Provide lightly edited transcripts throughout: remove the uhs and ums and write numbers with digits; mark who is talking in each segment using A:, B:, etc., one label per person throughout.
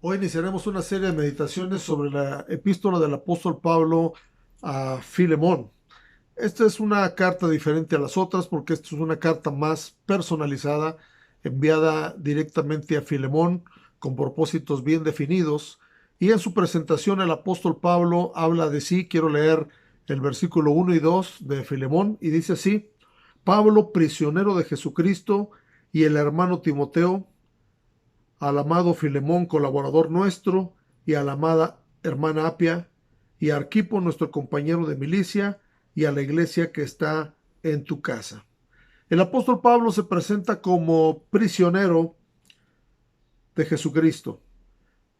A: Hoy iniciaremos una serie de meditaciones sobre la epístola del apóstol Pablo a Filemón. Esta es una carta diferente a las otras porque esta es una carta más personalizada, enviada directamente a Filemón con propósitos bien definidos. Y en su presentación el apóstol Pablo habla de sí. Quiero leer el versículo 1 y 2 de Filemón y dice así: Pablo, prisionero de Jesucristo, y el hermano Timoteo, al amado Filemón, colaborador nuestro, y a la amada hermana Apia, y a Arquipo, nuestro compañero de milicia, y a la iglesia que está en tu casa. El apóstol Pablo se presenta como prisionero de Jesucristo.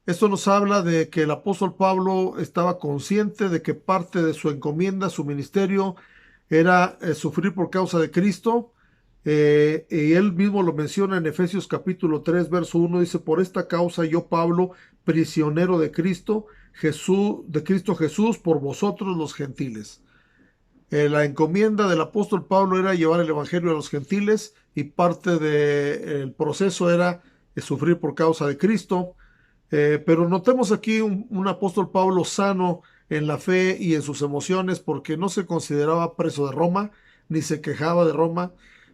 A: Esto nos habla de que el apóstol Pablo estaba consciente de que parte de su encomienda, su ministerio, era sufrir por causa de Cristo. Y él mismo lo menciona en Efesios capítulo 3, verso 1, dice: por esta causa yo, Pablo, prisionero de Cristo Jesús, de Cristo Jesús, por vosotros los gentiles. La encomienda del apóstol Pablo era llevar el evangelio a los gentiles, y parte del proceso era sufrir por causa de Cristo. Pero notemos aquí un apóstol Pablo sano en la fe y en sus emociones, porque no se consideraba preso de Roma, ni se quejaba de Roma,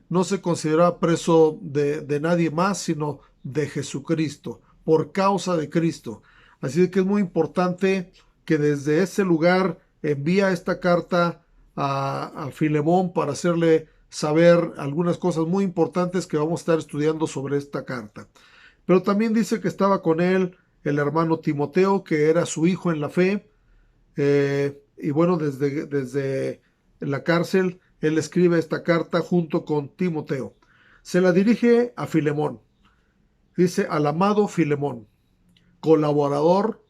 A: no se consideraba preso de nadie más, sino de Jesucristo, por causa de Cristo. Así que es muy importante que desde ese lugar envía esta carta a Filemón para hacerle saber algunas cosas muy importantes que vamos a estar estudiando sobre esta carta. Pero también dice que estaba con él el hermano Timoteo, que era su hijo en la fe. Y bueno, desde la cárcel, él escribe esta carta junto con Timoteo. Se la dirige a Filemón. Dice: al amado Filemón, colaborador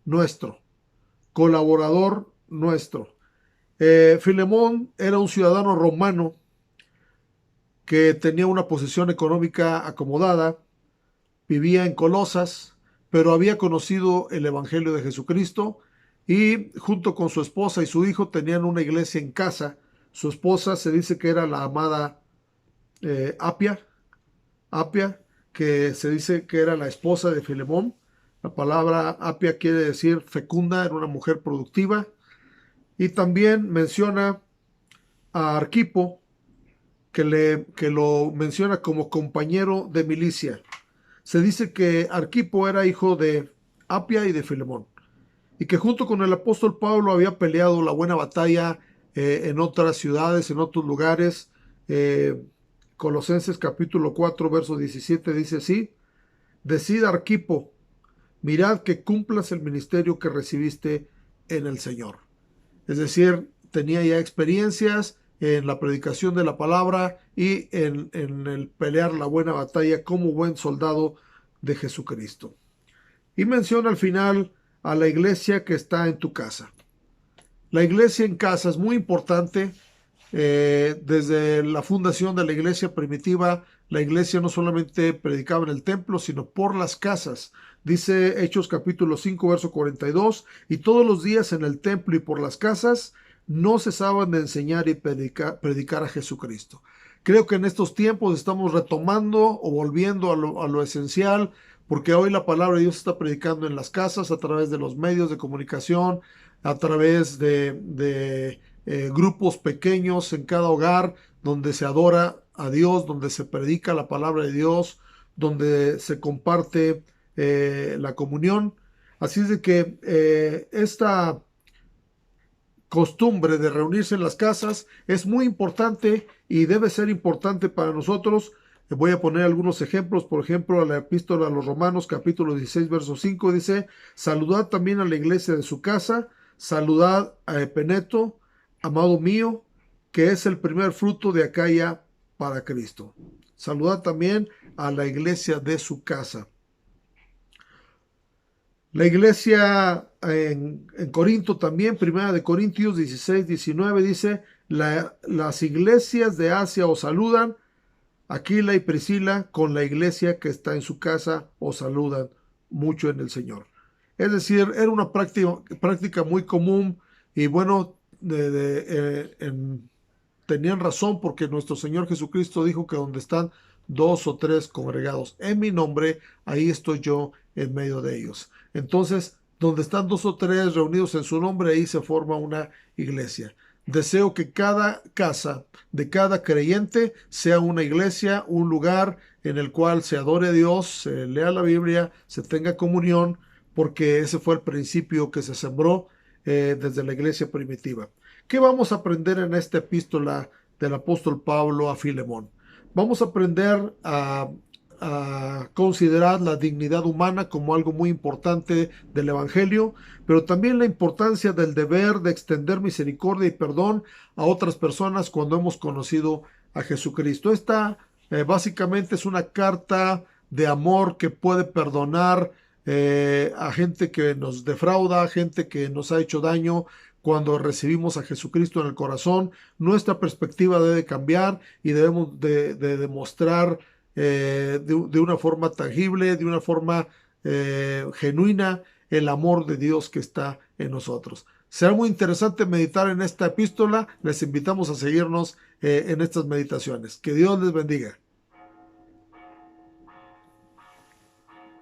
A: nuestro, colaborador nuestro. Filemón era un ciudadano romano que tenía una posición económica acomodada, vivía en Colosas, pero había conocido el Evangelio de Jesucristo, y junto con su esposa y su hijo tenían una iglesia en casa. Su esposa se dice que era la amada Apia, Apia, que se dice que era la esposa de Filemón. La palabra Apia quiere decir fecunda, era una mujer productiva. Y también menciona a Arquipo, que lo menciona como compañero de milicia. Se dice que Arquipo era hijo de Apia y de Filemón, y que junto con el apóstol Pablo había peleado la buena batalla en otras ciudades, en otros lugares. Colosenses capítulo 4, verso 17 dice así: decid, Arquipo, mirad que cumplas el ministerio que recibiste en el Señor. Es decir, tenía ya experiencias en la predicación de la palabra y en el pelear la buena batalla como buen soldado de Jesucristo. Y menciona al final a la iglesia que está en tu casa. La iglesia en casa es muy importante. Desde la fundación de la iglesia primitiva, la iglesia no solamente predicaba en el templo, sino por las casas. Dice Hechos capítulo 5, verso 42, y todos los días en el templo y por las casas no cesaban de enseñar y predicar a Jesucristo. Creo que en estos tiempos estamos retomando o volviendo a lo esencial, porque hoy la palabra de Dios se está predicando en las casas, a través de los medios de comunicación, a través de grupos pequeños en cada hogar, donde se adora a Dios, donde se predica la palabra de Dios, donde se comparte la comunión. Así es de que esta costumbre de reunirse en las casas es muy importante y debe ser importante para nosotros. Voy a poner algunos ejemplos. Por ejemplo, a la epístola a los Romanos capítulo 16 verso 5 dice: saludad también a la iglesia de su casa, saludad a Epeneto, amado mío, que es el primer fruto de Acaya para Cristo. Saludad también a la iglesia de su casa. La iglesia en Corinto también, primera de Corintios 16, 19, dice: las iglesias de Asia os saludan, Aquila y Priscila con la iglesia que está en su casa os saludan mucho en el Señor. Es decir, era una práctica muy común, y bueno, tenían razón, porque nuestro Señor Jesucristo dijo que donde están 2 o 3 congregados en mi nombre, ahí estoy yo en medio de ellos. Entonces, donde están 2 o 3 reunidos en su nombre, ahí se forma una iglesia. Deseo que cada casa de cada creyente sea una iglesia, un lugar en el cual se adore a Dios, se lea la Biblia, se tenga comunión, porque ese fue el principio que se sembró desde la iglesia primitiva. ¿Qué vamos a aprender en esta epístola del apóstol Pablo a Filemón? Vamos a aprender a considerar la dignidad humana como algo muy importante del Evangelio, pero también la importancia del deber de extender misericordia y perdón a otras personas cuando hemos conocido a Jesucristo. Esta básicamente es una carta de amor que puede perdonar a gente que nos defrauda, a gente que nos ha hecho daño. Cuando recibimos a Jesucristo en el corazón, nuestra perspectiva debe cambiar y debemos de demostrar de una forma tangible, de una forma genuina, el amor de Dios que está en nosotros. Será muy interesante meditar en esta epístola. Les invitamos a seguirnos en estas meditaciones. Que Dios les bendiga.